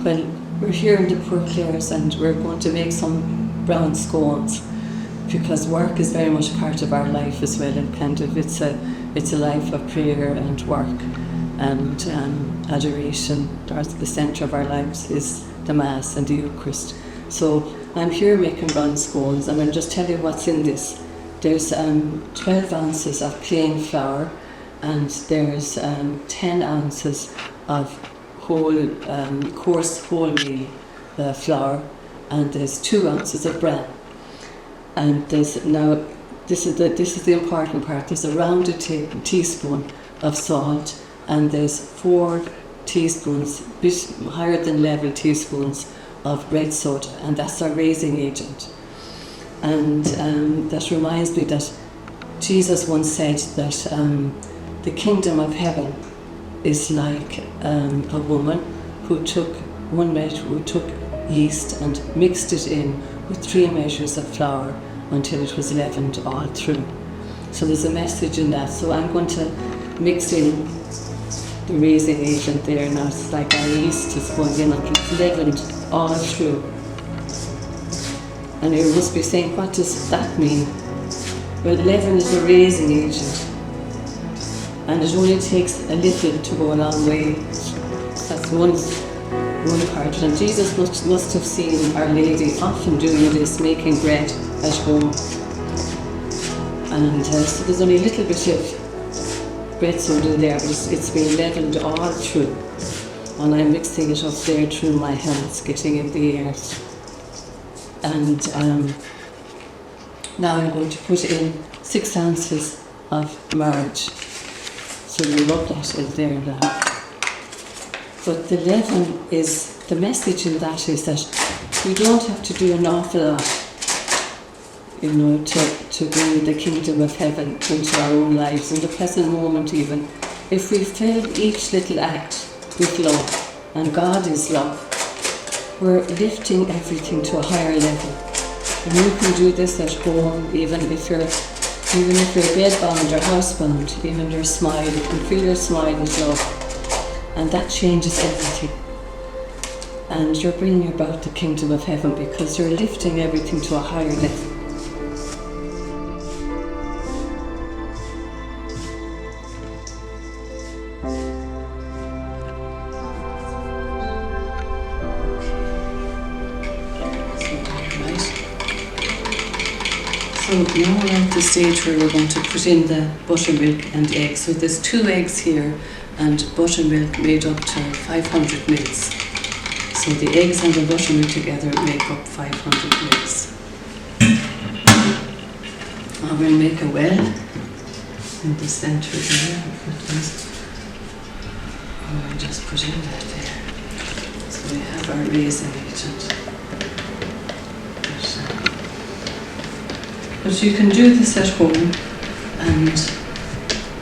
Well, we're here in the Poor Clares and we're going to make some brown scones, because work is very much part of our life as well, and kind of it's a life of prayer and work and adoration. The centre of our lives is the Mass and the Eucharist. So I'm here making brown scones, and I'll just tell you what's in this. There's 12 ounces of plain flour, and there's 10 ounces of coarse wholemeal flour, and there's 2 ounces of bran. And this is the important part. There's a rounded teaspoon of salt, and there's 4 teaspoons, bit higher than level teaspoons of red soda, and that's our raising agent. And that reminds me that Jesus once said that the kingdom of heaven is like a woman who took yeast and mixed it in with 3 measures of flour until it was leavened all through. So there's a message in that. So I'm going to mix in the raising agent there now. It's like our yeast is going in until it's leavened all through. And you must be saying, what does that mean? Well, leaven is a raising agent, and it only takes a little to go a long way. That's one part. And Jesus must have seen Our Lady often doing this, making bread at home. And so there's only a little bit of bread soda there, but it's been leavened all through. And I'm mixing it up there through my hands, getting in the air. And now I'm going to put in 6 ounces of marriage. So you rub that in there now. But the leaven the message in that is that we don't have to do an awful lot, to bring the kingdom of heaven into our own lives, in the present moment even. If we fill each little act with love, and God is love, we're lifting everything to a higher level. And you can do this at home, even if you're bedbound or housebound, even your smile, you can feel your smile with love. And that changes everything. And you're bringing about the kingdom of heaven because you're lifting everything to a higher level. So now we're at the stage where we're going to put in the buttermilk and eggs. So there's 2 eggs here and buttermilk made up to 500 mils. So the eggs and the buttermilk together make up 500 mils. And we'll make a well in the centre there. We'll just put in that there. So we have our raising agent. But you can do this at home, and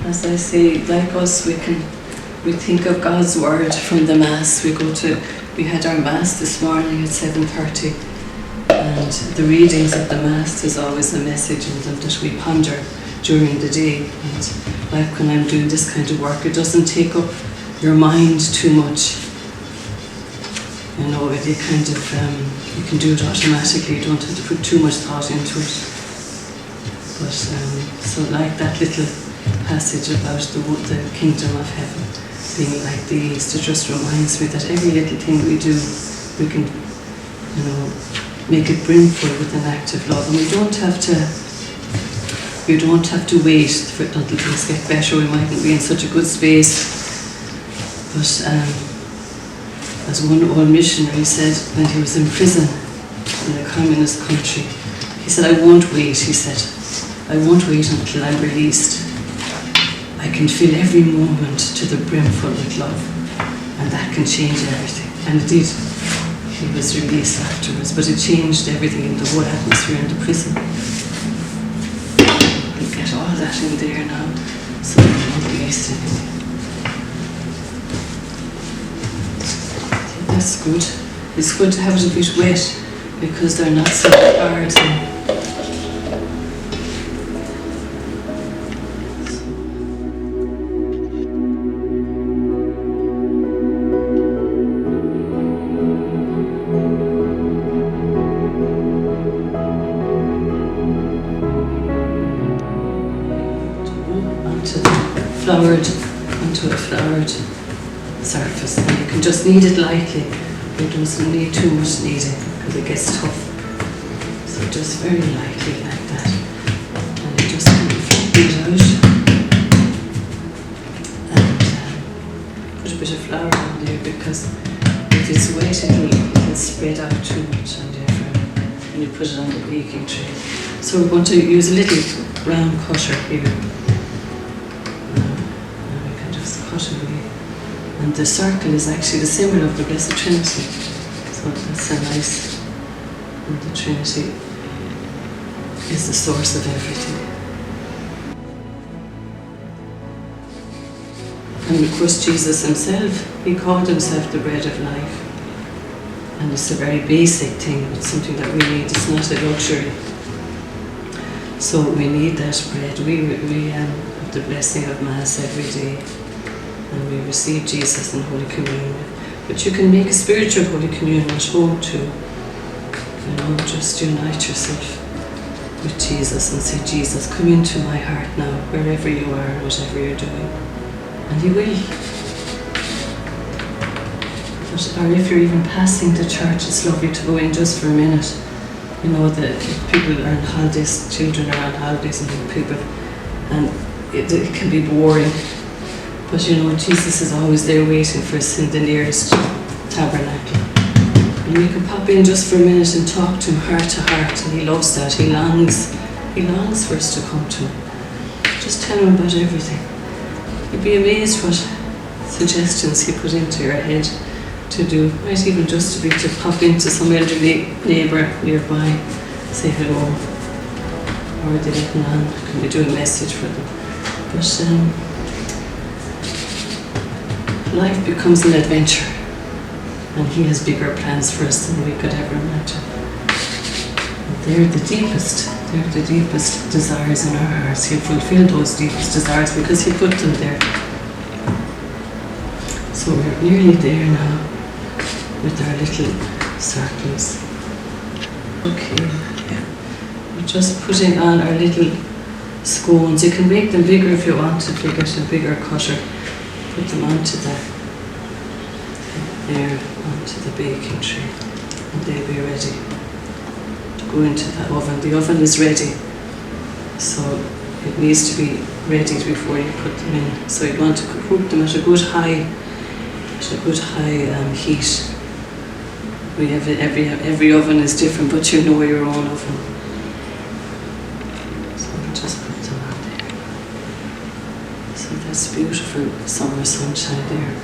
as I say, like us, we think of God's word from the Mass. We had our Mass this morning at 7:30, and the readings of the Mass, there's always a message in them that we ponder during the day. And like when I'm doing this kind of work, it doesn't take up your mind too much. It kind of, you can do it automatically, you don't have to put too much thought into it. But so like that little passage about the kingdom of heaven being like the yeast, it just reminds me that every little thing we do, we can, make it brimful with an act of love, and we don't have to wait for it until things get better. We mightn't be in such a good space. But as one old missionary said when he was in prison in a communist country, he said, "I won't wait," he said. "I won't wait until I'm released. I can fill every moment to the brimful with love, and that can change everything." And it did. He was released afterwards, but it changed everything in the whole atmosphere in the prison. We'll get all that in there now, so it won't waste anything. That's good. It's good to have it a bit wet because they're not so hard. floured onto a floured surface, and you can just knead it lightly. It doesn't need too much kneading because it gets tough. So just very lightly like that, and you just kind of flatten it out, and put a bit of flour on there, because if it's wet it'll spread out too much on there when you put it on the baking tray. So we're going to use a little round cutter here. And we can just cut away. And the circle is actually the symbol of the Blessed Trinity. So that's a nice, and the Trinity is the source of everything. And of course Jesus himself, he called himself the bread of life. And it's a very basic thing, it's something that we need, it's not a luxury. So we need that bread. We have the blessing of Mass every day, and we receive Jesus in Holy Communion. But you can make a spiritual Holy Communion at home too. You know, just unite yourself with Jesus and say, Jesus, come into my heart now, wherever you are, whatever you're doing. And He will. Or if you're even passing the church, it's lovely to go in just for a minute. You know, the people are on holidays, children are on holidays, and people, and it can be boring. But you know, Jesus is always there waiting for us in the nearest tabernacle. And you can pop in just for a minute and talk to Him heart to heart, and He loves that. He longs for us to come to Him. Just tell Him about everything. You'd be amazed what suggestions He put into your head to do. Might even just be to pop into some elderly neighbour nearby, say hello, or they're getting on, can be doing a message for them. But life becomes an adventure, and He has bigger plans for us than we could ever imagine. And they're the deepest desires in our hearts. He'll fulfill those deepest desires because He put them there. So we're nearly there now with our little circles. Okay, yeah. We're just putting on our little scones. You can make them bigger if you want to, get a bigger cutter. Put them onto onto the baking tray, and they'll be ready to go into the oven. The oven is ready, so it needs to be ready before you put them in. So you want to cook them at a good high heat. We have every oven is different, but you know your own oven. So we'll just put them on there. So that's beautiful summer sunshine there.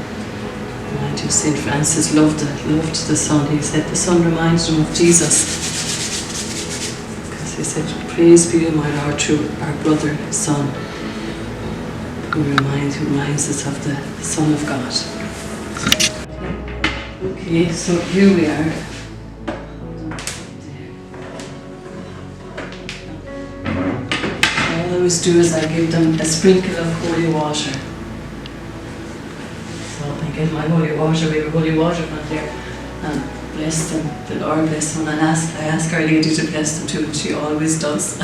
Mind you, St. Francis loved the sun. He said the sun reminds him of Jesus. Because he said, praise be my Lord through our brother Son, who reminds us of the Son of God. Okay, so here we are. All I always do is I give them a sprinkle of holy water. So I get my holy water, we have holy water on there, and bless them. The Lord bless them, and I ask Our Lady to bless them too, and she always does.